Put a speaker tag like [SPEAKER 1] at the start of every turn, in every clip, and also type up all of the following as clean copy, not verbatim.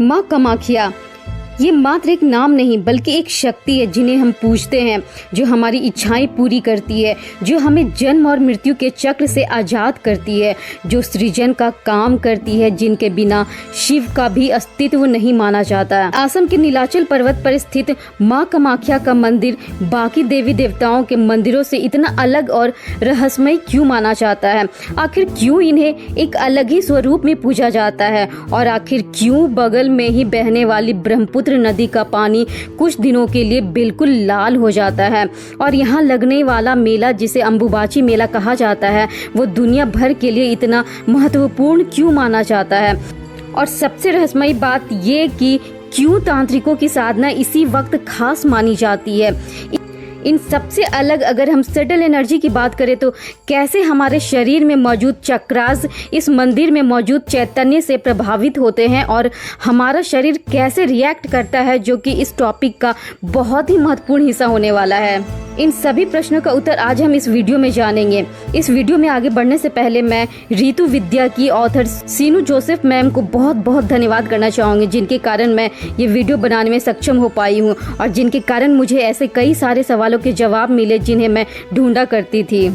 [SPEAKER 1] माँ कामाख्या ये मात्र एक नाम नहीं बल्कि एक शक्ति है जिन्हें हम पूजते हैं, जो हमारी इच्छाएं पूरी करती है, जो हमें जन्म और मृत्यु के चक्र से आज़ाद करती है, जो सृजन का काम करती है, जिनके बिना शिव का भी अस्तित्व नहीं माना जाता। असम के नीलाचल पर्वत पर स्थित माँ कामाख्या का मंदिर बाकी देवी देवताओं के मंदिरों से इतना अलग और रहस्यमय क्यों माना जाता है? आखिर क्यों इन्हें एक अलग ही स्वरूप में पूजा जाता है? और आखिर क्यों बगल में ही बहने वाली ब्रह्मपुत्र नदी का पानी कुछ दिनों के लिए बिल्कुल लाल हो जाता है? और यहाँ लगने वाला मेला, जिसे अंबुबाची मेला कहा जाता है, वो दुनिया भर के लिए इतना महत्वपूर्ण क्यों माना जाता है? और सबसे रहस्यमयी बात ये कि क्यों तांत्रिकों की साधना इसी वक्त खास मानी जाती है? इन सबसे अलग अगर हम सटल एनर्जी की बात करें तो कैसे हमारे शरीर में मौजूद चक्रास इस मंदिर में मौजूद चैतन्य से प्रभावित होते हैं और हमारा शरीर कैसे रिएक्ट करता है, जो कि इस टॉपिक का बहुत ही महत्वपूर्ण हिस्सा होने वाला है। इन सभी प्रश्नों का उत्तर आज हम इस वीडियो में जानेंगे। इस वीडियो में आगे बढ़ने से पहले मैं ऋतु विद्या की ऑथर सीनू जोसेफ मैम को बहुत बहुत धन्यवाद करना चाहूँगी, जिनके कारण मैं ये वीडियो बनाने में सक्षम हो पाई हूँ और जिनके कारण मुझे ऐसे कई सारे सवालों के जवाब मिले जिन्हें मैं ढूंढा करती थी।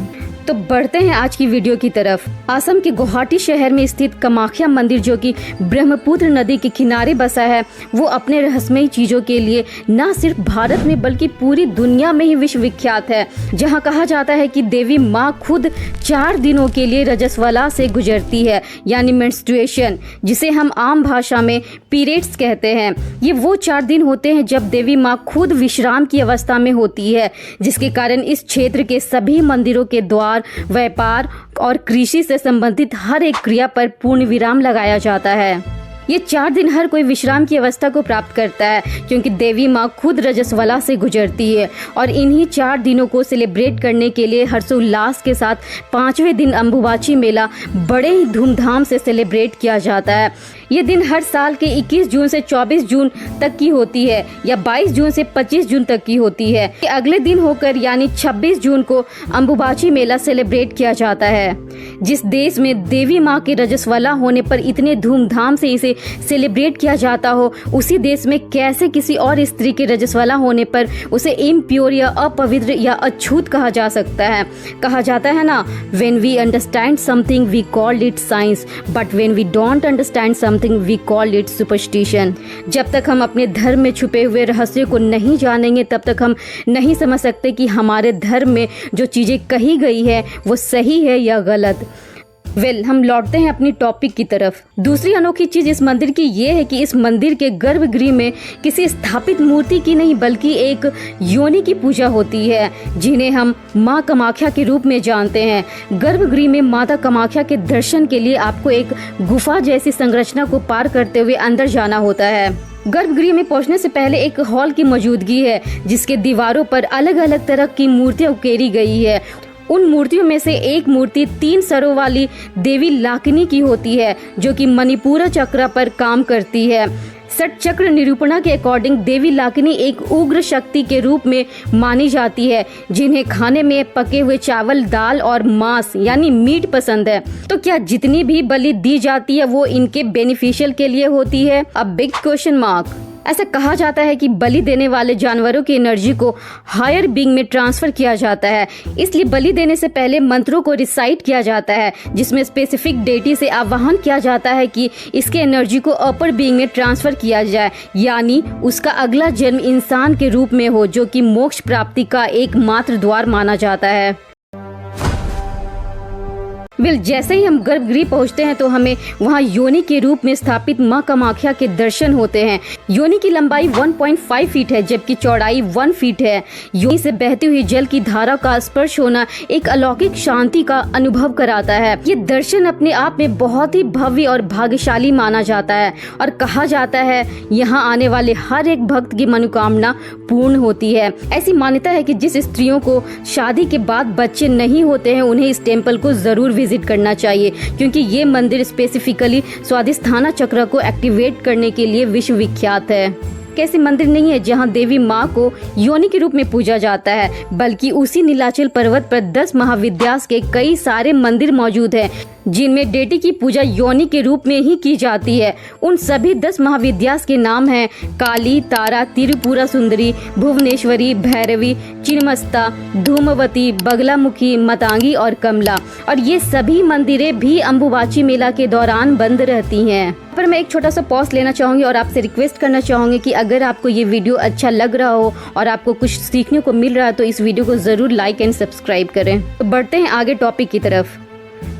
[SPEAKER 1] तो बढ़ते हैं आज की वीडियो की तरफ। असम के गुवाहाटी शहर में स्थित कामाख्या मंदिर, जो कि ब्रह्मपुत्र नदी के किनारे बसा है, वो अपने रहस्यमयी चीजों के लिए न सिर्फ भारत में बल्कि पूरी दुनिया में ही विश्वविख्यात है। जहां कहा जाता है कि देवी माँ खुद 4 दिनों के लिए रजस्वला से गुजरती है, यानी मेंस्ट्रुएशन, जिसे हम आम भाषा में पीरियड्स कहते हैं। ये वो 4 दिन होते हैं जब देवी माँ खुद विश्राम की अवस्था में होती है, जिसके कारण इस क्षेत्र के सभी मंदिरों के द्वार, व्यापार और कृषि से संबंधित हर एक क्रिया पर पूर्ण विराम लगाया जाता है। ये 4 दिन हर कोई विश्राम की अवस्था को प्राप्त करता है, क्योंकि देवी माँ खुद रजस्वला से गुजरती है। और इन्हीं 4 दिनों को सेलिब्रेट करने के लिए हर्षोल्लास के साथ 5वें दिन अंबुबाची मेला बड़े ही धूमधाम से सेलिब्रेट किया जाता है। ये दिन हर साल के 21 जून से 24 जून तक की होती है, या 22 जून से 25 जून तक की होती है। अगले दिन होकर यानी 26 जून को अंबुबाची मेला सेलिब्रेट किया जाता है। जिस देश में देवी माँ के रजस्वला होने पर इतने धूमधाम से इसे सेलिब्रेट किया जाता हो, उसी देश में कैसे किसी और स्त्री के रजस्वला होने पर उसे इम्प्योर या अपवित्र या अछूत कहा जा सकता है? कहा जाता है ना, when we understand something we call it science, but when we don't understand something we call it superstition. जब तक हम अपने धर्म में छुपे हुए रहस्य को नहीं जानेंगे, तब तक हम नहीं समझ सकते कि हमारे धर्म में जो चीजें कही गई है वो सही है या गलत। हम लौटते हैं अपनी टॉपिक की तरफ। दूसरी अनोखी चीज इस मंदिर की ये है कि इस मंदिर के गर्भगृह में किसी स्थापित मूर्ति की नहीं बल्कि एक योनि की पूजा होती है, जिन्हें हम माँ कामाख्या के रूप में जानते हैं। गर्भगृह में माता कामाख्या के दर्शन के लिए आपको एक गुफा जैसी संरचना को पार करते हुए अंदर जाना होता है। गर्भगृह में पहुंचने से पहले एक हॉल की मौजूदगी है, जिसके दीवारों पर अलग अलग तरह की मूर्तियां उकेरी गई है। उन मूर्तियों में से एक मूर्ति 3 सरों वाली देवी लाकिनी की होती है, जो कि मणिपुर चक्र पर काम करती है। सट चक्र निरूपणा के अकॉर्डिंग देवी लाकिनी एक उग्र शक्ति के रूप में मानी जाती है, जिन्हें खाने में पके हुए चावल, दाल और मांस यानी मीट पसंद है। तो क्या जितनी भी बलि दी जाती है वो इनके बेनिफिशियल के लिए होती है? A big question mark. ऐसा कहा जाता है कि बलि देने वाले जानवरों की एनर्जी को हायर बीइंग में ट्रांसफर किया जाता है, इसलिए बलि देने से पहले मंत्रों को रिसाइट किया जाता है, जिसमें स्पेसिफिक डेटी से आह्वान किया जाता है कि इसके एनर्जी को अपर बीइंग में ट्रांसफर किया जाए, यानी उसका अगला जन्म इंसान के रूप में हो, जो कि मोक्ष प्राप्ति का एकमात्र द्वार माना जाता है। जैसे ही हम गर्भगृह पहुंचते हैं तो हमें वहां योनि के रूप में स्थापित माँ कामाख्या के दर्शन होते हैं। योनि की लंबाई 1.5 फीट है, जबकि चौड़ाई 1 फीट है। योनि से बहती हुई जल की धारा का स्पर्श होना एक अलौकिक शांति का अनुभव कराता है। ये दर्शन अपने आप में बहुत ही भव्य और भाग्यशाली माना जाता है और कहा जाता है यहाँ आने वाले हर एक भक्त की मनोकामना पूर्ण होती है। ऐसी मान्यता है कि जिस स्त्रियों को शादी के बाद बच्चे नहीं होते हैं, उन्हें इस टेम्पल को जरूर विजिट करना चाहिए, क्योंकि ये मंदिर स्पेसिफिकली स्वादिष्ठाना चक्र को एक्टिवेट करने के लिए विश्व विख्यात है। कैसे मंदिर नहीं है जहां देवी माँ को योनि के रूप में पूजा जाता है, बल्कि उसी नीलाचल पर्वत पर 10 महाविद्यास के कई सारे मंदिर मौजूद हैं जिनमें डेटी की पूजा योनि के रूप में ही की जाती है। उन सभी 10 महाविद्यास के नाम हैं काली, तारा, त्रिपुरा सुंदरी, भुवनेश्वरी, भैरवी, चिन्मस्ता, धूमवती, बगलामुखी, मतंगी और कमला। और ये सभी मंदिरें भी अंबुबाची मेला के दौरान बंद रहती हैं। पर मैं एक छोटा सा पॉज लेना चाहूंगी और आपसे रिक्वेस्ट करना चाहूंगी कि अगर आपको ये वीडियो अच्छा लग रहा हो और आपको कुछ सीखने को मिल रहा है तो इस वीडियो को जरूर लाइक एंड सब्सक्राइब करें। तो बढ़ते हैं आगे टॉपिक की तरफ।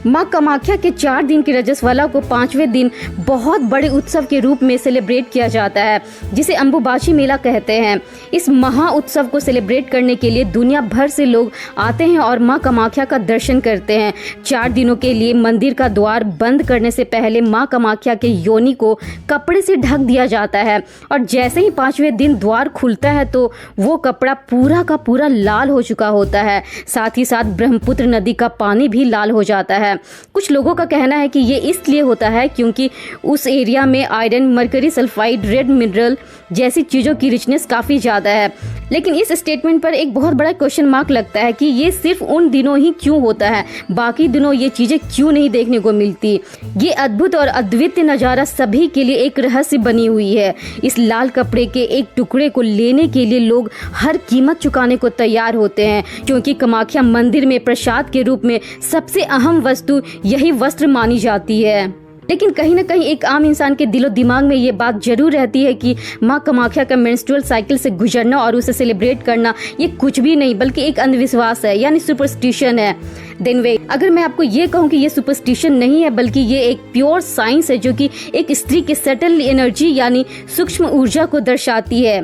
[SPEAKER 1] माँ कामाख्या के 4 दिन की रजस्वला को 5वें दिन बहुत बड़े उत्सव के रूप में सेलिब्रेट किया जाता है, जिसे अंबुबाची मेला कहते हैं। इस महा उत्सव को सेलिब्रेट करने के लिए दुनिया भर से लोग आते हैं और माँ कामाख्या का दर्शन करते हैं। 4 दिनों के लिए मंदिर का द्वार बंद करने से पहले माँ कामाख्या के योनि को कपड़े से ढक दिया जाता है और जैसे ही 5वें दिन द्वार खुलता है तो वो कपड़ा पूरा का पूरा लाल हो चुका होता है। साथ ही साथ ब्रह्मपुत्र नदी का पानी भी लाल हो जाता है। कुछ लोगों का कहना है कि ये इसलिए होता है क्योंकि उस एरिया में iron, mercury sulphide, red mineral जैसी चीजों की रिचनेस काफी ज्यादा है। लेकिन इस स्टेटमेंट पर एक बहुत बड़ा क्वेश्चन मार्क लगता है कि ये सिर्फ उन दिनों ही क्यों होता है, बाकी दिनों ये चीजें क्यों नहीं देखने को मिलती। ये अद्भुत और अद्वितीय नजारा सभी के लिए एक रहस्य बनी हुई है। इस लाल कपड़े के एक टुकड़े को लेने के लिए लोग हर कीमत चुकाने को तैयार होते हैं, क्योंकि कामाख्या मंदिर में प्रसाद के रूप में सबसे अहम वस्तु यही वस्त्र मानी जाती है। लेकिन कहीं ना कहीं एक आम इंसान के दिलो दिमाग में ये बात जरूर रहती है कि माँ कामाख्या का मेंस्ट्रुअल साइकिल से गुजरना और उसे सेलिब्रेट करना ये कुछ भी नहीं बल्कि एक अंधविश्वास है, यानी सुपरस्टिशन है। देन वे अगर मैं आपको ये कहूँ कि ये सुपरस्टिशन नहीं है बल्कि ये एक प्योर साइंस है जो कि एक स्त्री के सटल एनर्जी यानी सूक्ष्म ऊर्जा को दर्शाती है,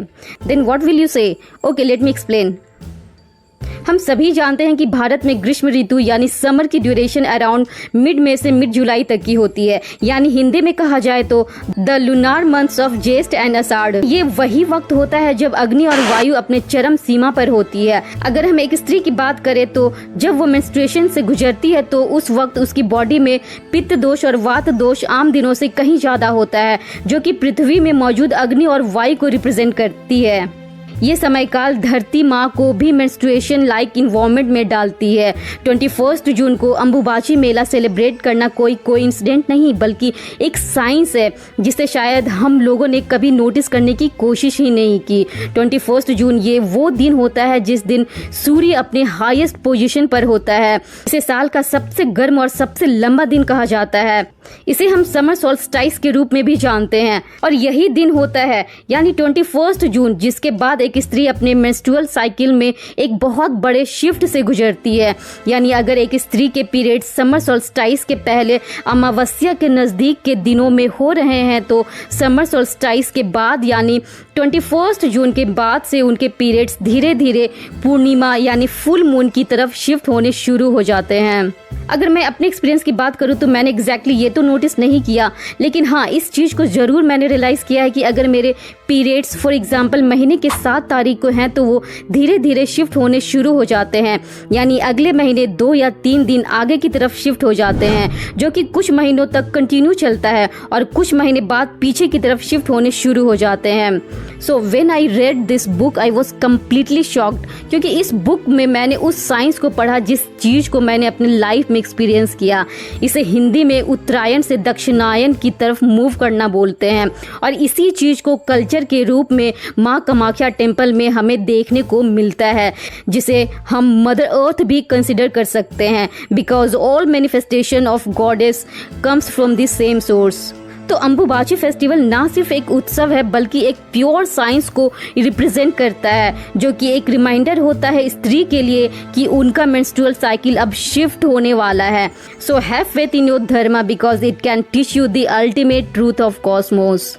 [SPEAKER 1] देन व्हाट विल यू से? Okay, let me explain. हम सभी जानते हैं कि भारत में ग्रीष्म ऋतु यानी समर की ड्यूरेशन अराउंड मिड मई से मिड जुलाई तक की होती है, यानी हिंदी में कहा जाए तो द लूनार मंथ्स ऑफ ज्येष्ठ एंड आषाढ़। ये वही वक्त होता है जब अग्नि और वायु अपने चरम सीमा पर होती है। अगर हम एक स्त्री की बात करें तो जब वो मेंस्ट्रुएशन से गुजरती है तो उस वक्त उसकी बॉडी में पित्त दोष और वात दोष आम दिनों से कहीं ज्यादा होता है, जो कि पृथ्वी में मौजूद अग्नि और वायु को रिप्रेजेंट करती है। ये समयकाल धरती माँ को भी मेंस्ट्रुएशन लाइक इन्वायरमेंट में डालती है। 21 जून को अंबुबाची मेला सेलिब्रेट करना कोई कोइंसिडेंट नहीं बल्कि एक साइंस है जिसे शायद हम लोगों ने कभी नोटिस करने की कोशिश ही नहीं की। 21 जून ये वो दिन होता है जिस दिन सूर्य अपने हाईएस्ट पोजीशन पर होता है। इसे साल का सबसे गर्म और सबसे लंबा दिन कहा जाता है। इसे हम समर सोल्स्टाइस के रूप में भी जानते हैं और यही दिन होता है यानी 21 जून जिसके बाद एक स्त्री अपने मेंस्ट्रुअल साइकिल में एक बहुत बड़े शिफ्ट से गुजरती है। यानी अगर एक स्त्री के पीरियड समर सोल्स्टाइस के पहले अमावस्या के नजदीक के दिनों में हो रहे हैं तो समर सोल्स्टाइस के बाद यानी 21 जून के बाद से उनके पीरियड्स धीरे धीरे पूर्णिमा यानी फुल मून की तरफ शिफ्ट होने शुरू हो जाते हैं। अगर मैं अपने एक्सपीरियंस की बात करूं तो मैंने एग्जैक्टली ये तो नोटिस नहीं किया, लेकिन हाँ इस चीज़ को ज़रूर मैंने रियलाइज़ किया है कि अगर मेरे पीरियड्स फॉर एग्जांपल महीने के 7 तारीख को हैं तो वो धीरे धीरे शिफ्ट होने शुरू हो जाते हैं, यानी अगले महीने 2 या 3 दिन आगे की तरफ शिफ्ट हो जाते हैं, जो कि कुछ महीनों तक कंटिन्यू चलता है और कुछ महीने बाद पीछे की तरफ शिफ्ट होने शुरू हो जाते हैं। So when I read this book I was completely shocked, क्योंकि इस बुक में मैंने उस साइंस को पढ़ा जिस चीज़ को मैंने अपने लाइफ में एक्सपीरियंस किया। इसे हिंदी में उत्तरायण से दक्षिणायन की तरफ मूव करना बोलते हैं और इसी चीज को कल्चर के रूप में माँ कामाख्या टेम्पल में हमें देखने को मिलता है, जिसे हम मदर अर्थ भी कंसिडर कर सकते हैं because all manifestation of goddess comes from the same source. तो अंबुबाची फेस्टिवल ना सिर्फ एक उत्सव है बल्कि एक प्योर साइंस को रिप्रेजेंट करता है, जो कि एक रिमाइंडर होता है स्त्री के लिए कि उनका मेंस्ट्रुअल साइकिल अब शिफ्ट होने वाला है। So have faith in your Dharma because it can teach you the ultimate truth of Cosmos.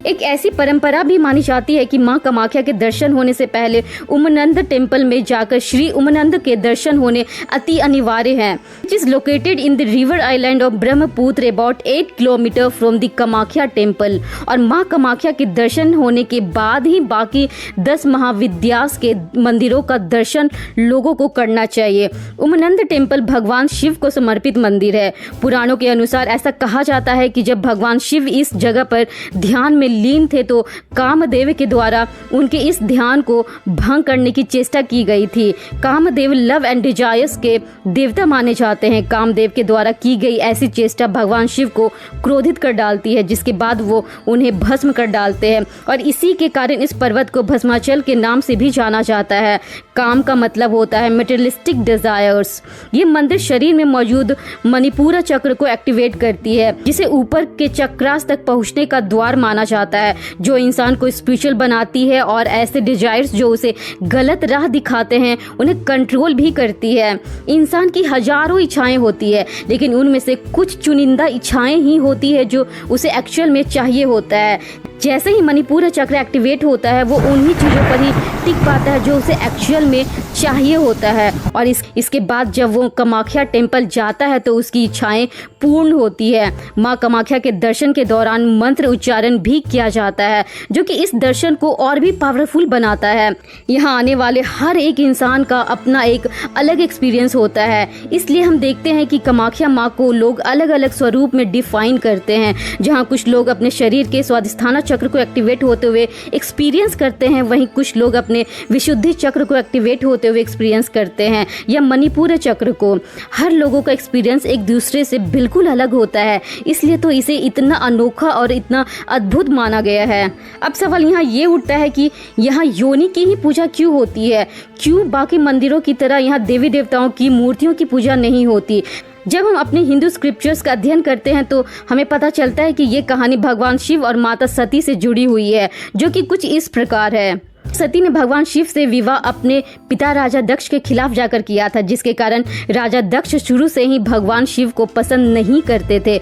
[SPEAKER 1] एक ऐसी परंपरा भी मानी जाती है कि मां कामाख्या के दर्शन होने से पहले उमानंद टेम्पल में जाकर श्री उमानंद के दर्शन होने अति अनिवार्य है, which is located in the river island of Brahmaputra about 8 kilometre from the Kamakhya temple. और मां कामाख्या के दर्शन होने के बाद ही बाकी 10 महाविद्यास के मंदिरों का दर्शन लोगों को करना चाहिए। उमानंद टेम्पल भगवान शिव को समर्पित मंदिर है। पुराणों के अनुसार ऐसा कहा जाता है कि जब भगवान शिव इस जगह पर ध्यान में लीन थे तो कामदेव के द्वारा उनके इस ध्यान को भंग करने की चेष्टा की गई थी। कामदेव लव एंड डिजायर्स के देवता माने जाते हैं। कामदेव के द्वारा की गई ऐसी चेष्टा भगवान शिव को क्रोधित कर डालती है, जिसके बाद वो उन्हें भस्म कर डालते हैं और इसी के कारण इस पर्वत को भस्माचल के नाम से भी जाना जाता है। काम का मतलब होता है मटेरियलिस्टिक डिजायर्स। ये मंदिर शरीर में मौजूद मणिपुरा चक्र को एक्टिवेट करती है, जिसे ऊपर के चक्रास तक पहुंचने का द्वार माना जाता है, जो इंसान को स्पिरिचुअल बनाती है और ऐसे डिजायर्स जो उसे गलत राह दिखाते हैं उन्हें कंट्रोल भी करती है। इंसान की हजारों इच्छाएं होती है, लेकिन उनमें से कुछ चुनिंदा इच्छाएं ही होती है जो उसे एक्चुअल में चाहिए होता है। जैसे ही मणिपुरा चक्र एक्टिवेट होता है वो उन्हीं चीज़ों पर ही टिक पाता है जो उसे एक्चुअल में चाहिए होता है और इसके बाद जब वो कामाख्या टेम्पल जाता है तो उसकी इच्छाएं पूर्ण होती है। माँ कामाख्या के दर्शन के दौरान मंत्र उच्चारण भी किया जाता है, जो कि इस दर्शन को और भी पावरफुल बनाता है। यहाँ आने वाले हर एक इंसान का अपना एक अलग एक्सपीरियंस होता है, इसलिए हम देखते हैं कि कामाख्या माँ को लोग अलग अलग स्वरूप में डिफाइन करते हैं। जहाँ कुछ लोग अपने शरीर के स्वादिष्ठाना चक्र को एक्टिवेट होते हुए एक्सपीरियंस करते हैं, वहीं कुछ लोग अपने विशुद्धि चक्र को एक्टिवेट होते हुए एक्सपीरियंस करते हैं या मणिपुरा चक्र को। हर लोगों का एक्सपीरियंस एक दूसरे से बिल्कुल अलग होता है, इसलिए तो इसे इतना अनोखा और इतना अद्भुत माना गया है। अब सवाल यहाँ ये उठता है कि यहाँ योनि की ही पूजा क्यों होती है? क्यों बाकी मंदिरों की तरह यहाँ देवी देवताओं की मूर्तियों की पूजा नहीं होती? जब हम अपने हिंदू स्क्रिप्चर्स का अध्ययन करते हैं तो हमें पता चलता है कि ये कहानी भगवान शिव और माता सती से जुड़ी हुई है, जो कि कुछ इस प्रकार है। सती ने भगवान शिव से विवाह अपने पिता राजा दक्ष के खिलाफ जाकर किया था, जिसके कारण राजा दक्ष शुरू से ही भगवान शिव को पसंद नहीं करते थे।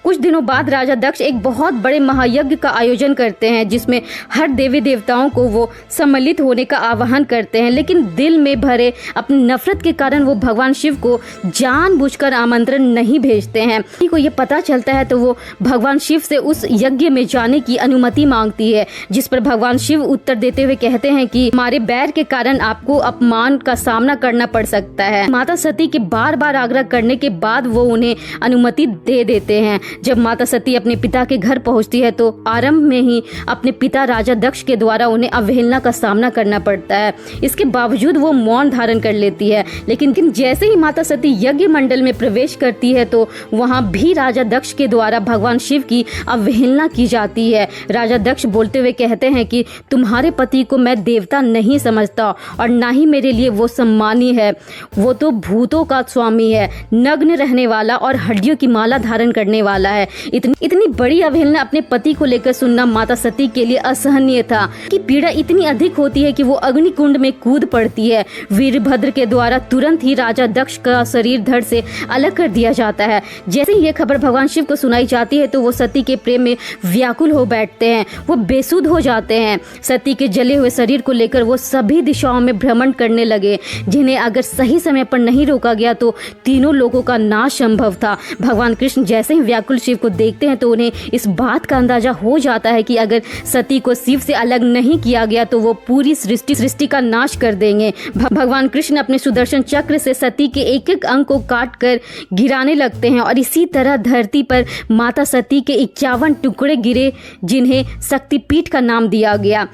[SPEAKER 1] कुछ दिनों बाद राजा दक्ष एक बहुत बड़े महायज्ञ का आयोजन करते हैं, जिसमें हर देवी देवताओं को वो सम्मिलित होने का आह्वान करते हैं, लेकिन दिल में भरे अपनी नफरत के कारण वो भगवान शिव को जानबूझकर आमंत्रण नहीं भेजते हैं। सती को ये पता चलता है तो वो भगवान शिव से उस यज्ञ में जाने की अनुमति मांगती है, जिस पर भगवान शिव उत्तर देते हुए कहते हैं कि हमारे बैर के कारण आपको अपमान का सामना करना पड़ सकता है। माता सती के बार बार आग्रह करने के बाद वो उन्हें अनुमति दे देते हैं। जब माता सती अपने पिता के घर पहुंचती है तो आरंभ में ही अपने पिता राजा दक्ष के द्वारा उन्हें अवहेलना का सामना करना पड़ता है। इसके बावजूद वो मौन धारण कर लेती है, लेकिन जैसे ही माता सती यज्ञ मंडल में प्रवेश करती है तो वहां भी राजा दक्ष के द्वारा भगवान शिव की अवहेलना की जाती है। राजा दक्ष बोलते हुए कहते हैं कि तुम्हारे पति को मैं देवता नहीं समझता और ना ही मेरे लिए वो सम्मानी है, वो तो भूतों का स्वामी है, नग्न रहने वाला और हड्डियों की माला धारण करने वाला है। इतनी बड़ी अवहेलना अपने पति को लेकर सुनना माता सती के लिए असहनीय था कि पीड़ा इतनी अधिक होती है कि वो अग्निकुंड में कूद पड़ती है। वीरभद्र के द्वारा तुरंत ही राजा दक्ष का शरीर धड़ से अलग कर दिया जाता है। जैसे ही ये खबर भगवान शिव को सुनाई जाती है तो वो सती के प्रेम में व्याकुल हो बैठते हैं, वो बेसुध हो जाते हैं। सती के जले हुए शरीर को लेकर वो सभी दिशाओं में भ्रमण करने लगे, जिन्हें अगर सही समय पर नहीं रोका गया तो तीनों लोगों का नाश संभव था। भगवान कृष्ण जैसे ही व्याकुल शिव को देखते हैं तो उन्हें इस बात का अंदाजा हो जाता है कि अगर सती को शिव से अलग नहीं किया गया तो वो पूरी सृष्टि का नाश कर देंगे। भगवान कृष्ण अपने सुदर्शन चक्र से सती के एक एक अंग को काट कर गिराने लगते हैं और इसी तरह धरती पर माता सती के 51 टुकड़े गिरे, जिन्हें शक्तिपीठ का नाम दिया गया।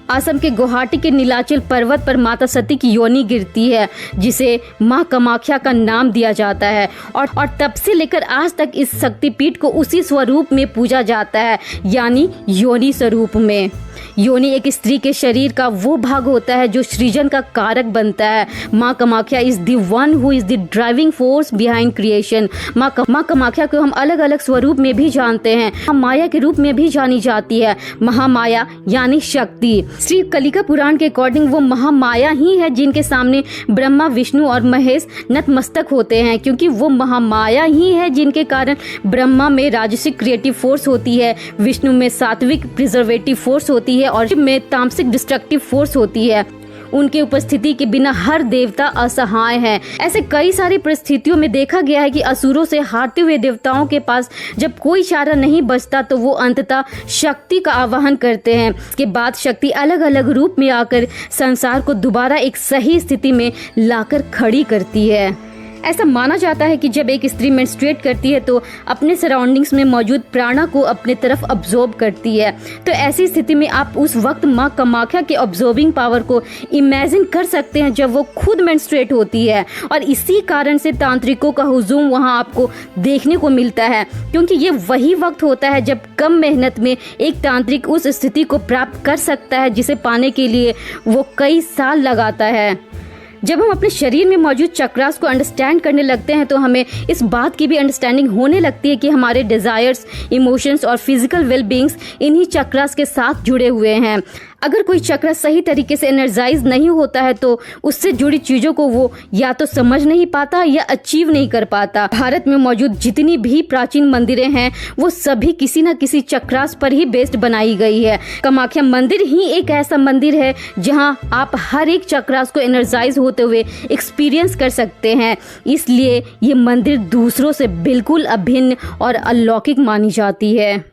[SPEAKER 1] असम के गुवाहाटी के नीलाचल पर्वत पर माता सती की योनि गिरती है, जिसे माँ कामाख्या का नाम दिया जाता है और तब से लेकर आज तक इस शक्तिपीठ को उसी स्वरूप में पूजा जाता है, यानी योनि स्वरूप में। योनि एक स्त्री के शरीर का वो भाग होता है जो सृजन का कारक बनता है। माँ Kamakhya is the one who is the driving force behind creation. माँ कामाख्या को हम अलग अलग स्वरूप में भी जानते हैं। माया के रूप में भी जानी जाती है, महामाया यानी शक्ति। श्री कलिका पुराण के अकॉर्डिंग वो महामाया ही है जिनके सामने ब्रह्मा, विष्णु और महेश नतमस्तक होते हैं, क्योंकि वो महामाया ही है जिनके कारण ब्रह्मा में राजसिक क्रिएटिव फोर्स होती है, विष्णु में सात्विक प्रिजर्वेटिव फोर्स होती है और शिव में तामसिक डिस्ट्रक्टिव फोर्स होती है। उनके उपस्थिति के बिना हर देवता असहाय है। ऐसे कई सारी परिस्थितियों में देखा गया है कि असुरों से हारते हुए देवताओं के पास जब कोई चारा नहीं बचता तो वो अंततः शक्ति का आवाहन करते हैं। इसके बाद शक्ति अलग अलग रूप में आकर संसार को दोबारा एक सही स्थिति में लाकर खड़ी करती है। ऐसा माना जाता है कि जब एक स्त्री मेंस्ट्रुएट करती है तो अपने सराउंडिंग्स में मौजूद प्राणा को अपने तरफ अब्जॉर्ब करती है। तो ऐसी स्थिति में आप उस वक्त माँ कामाख्या के ऑब्जॉर्बिंग पावर को इमेजिन कर सकते हैं जब वो खुद मेंस्ट्रुएट होती है। और इसी कारण से तांत्रिकों का हुजूम वहाँ आपको देखने को मिलता है, क्योंकि ये वही वक्त होता है जब कम मेहनत में एक तांत्रिक उस स्थिति को प्राप्त कर सकता है जिसे पाने के लिए वो कई साल लगाता है। जब हम अपने शरीर में मौजूद चक्रास को अंडरस्टैंड करने लगते हैं तो हमें इस बात की भी अंडरस्टैंडिंग होने लगती है कि हमारे डिज़ायर्स, इमोशंस और फिजिकल वेलबींग्स इन्हीं चक्रास के साथ जुड़े हुए हैं। अगर कोई चक्र सही तरीके से एनर्जाइज नहीं होता है तो उससे जुड़ी चीज़ों को वो या तो समझ नहीं पाता या अचीव नहीं कर पाता। भारत में मौजूद जितनी भी प्राचीन मंदिरें हैं वो सभी किसी न किसी चक्रास पर ही बेस्ड बनाई गई है। कामाख्या मंदिर ही एक ऐसा मंदिर है जहां आप हर एक चक्रास को एनर्जाइज होते हुए एक्सपीरियंस कर सकते हैं। इसलिए ये मंदिर दूसरों से बिल्कुल अभिन्न और अलौकिक मानी जाती है।